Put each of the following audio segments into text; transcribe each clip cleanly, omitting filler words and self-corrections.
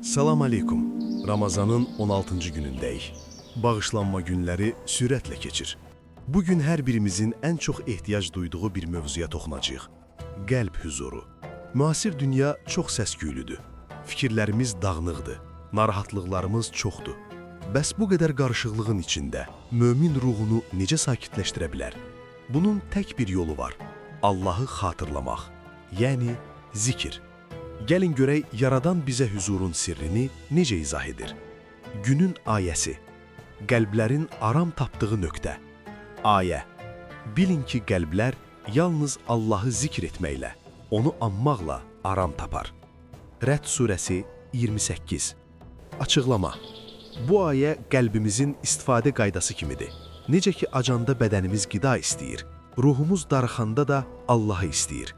Salam aleykum. Ramazanın 16-cı günündəyik. Bağışlanma günləri sürətlə keçir. Bugün hər birimizin ən çox ehtiyac duyduğu bir mövzuya toxunacağıq. Qəlb huzuru. Müasir dünya çox səs-küylüdür. Fikirlərimiz dağınıqdır. Narahatlıqlarımız çoxdur. Bəs bu qədər qarışıqlığın içində mömin ruhunu necə sakitləşdirə bilər? Bunun tək bir yolu var. Allahı xatırlamaq, yəni zikir. Gəlin görək, Yaradan bizə huzurun sirrini necə izah edir? Günün ayəsi. Qəlblərin aram tapdığı nöqtə. Ayə. Bilin ki, qəlblər yalnız Allahı zikr etməklə, onu anmaqla aram tapar. Rəd surəsi 28. Açıqlama. Bu ayə qəlbimizin istifadə qaydası kimidir. Necə ki, acanda bədənimiz qida istəyir, ruhumuz darıxanda da Allahı istəyir.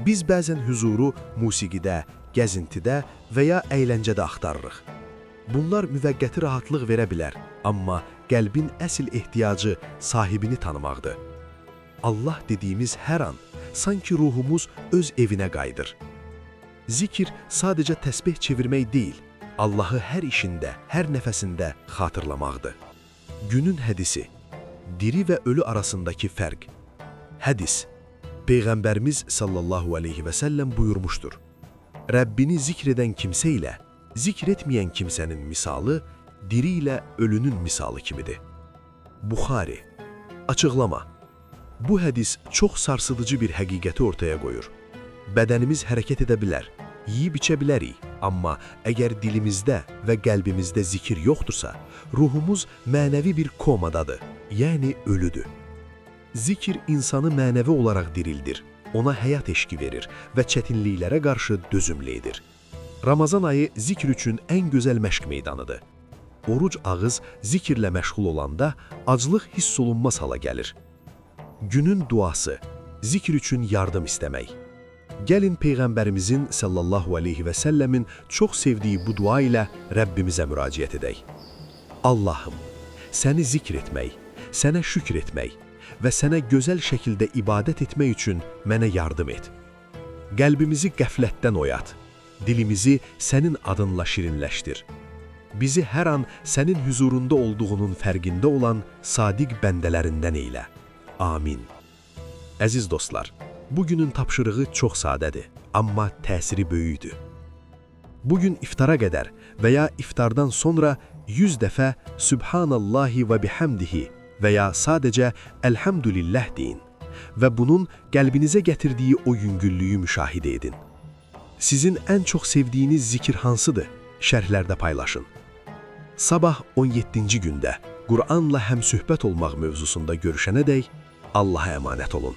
Biz bəzən huzuru musiqidə, gəzintidə və ya əyləncədə axtarırıq. Bunlar müvəqqəti rahatlıq verə bilər, amma qəlbin əsl ehtiyacı sahibini tanımaqdır. Allah dediyimiz hər an sanki ruhumuz öz evinə qayıdır. Zikir sadəcə təsbih çevirmək deyil, Allahı hər işində, hər nəfəsində xatırlamaqdır. Günün hədisi. Diri və ölü arasındakı fərq. Hədis. Peyğəmbərimiz sallallahu aleyhi və səlləm buyurmuşdur. Rəbbini zikr edən kimsə ilə zikr etməyən kimsənin misalı diri ilə ölünün misalı kimidir. Buxari. Açıqlama. Bu hədis çox sarsıdıcı bir həqiqəti ortaya qoyur. Bədənimiz hərəkət edə bilər, yeyib içə bilərik, amma əgər dilimizdə və qəlbimizdə zikir yoxdursa, ruhumuz mənəvi bir komadadır, yəni ölüdür. Zikir insanı mənəvi olaraq dirildir, ona həyat eşqi verir və çətinliklərə qarşı dözümlü edir. Ramazan ayı zikr üçün ən gözəl məşq meydanıdır. Oruc ağız zikirlə məşğul olanda aclıq hiss olunmaz hala gəlir. Günün duası, zikr üçün yardım istəmək. Gəlin Peyğəmbərimizin sallallahu aleyhi və səlləmin çox sevdiyi bu dua ilə Rəbbimizə müraciət edək. Allahım, səni zikr etmək, sənə şükr etmək və sənə gözəl şəkildə ibadət etmək üçün mənə yardım et. Qəlbimizi qəflətdən oyat, dilimizi sənin adınla şirinləşdir. Bizi hər an sənin huzurunda olduğunun fərqində olan sadiq bəndələrindən eylə. Amin. Əziz dostlar, bugünün tapşırığı çox sadədir, amma təsiri böyükdür. Bugün iftara qədər və ya iftardan sonra 100 dəfə Sübhanallahi və bihamdihi və ya sadəcə Elhamdülillah deyin və bunun qəlbinizə gətirdiyi o yüngüllüyü müşahidə edin. Sizin ən çox sevdiyiniz zikir hansıdır? Şərhlərdə paylaşın. Sabah 17-ci gündə Qur'anla həmsöhbət olmaq mövzusunda görüşənədək Allaha əmanət olun.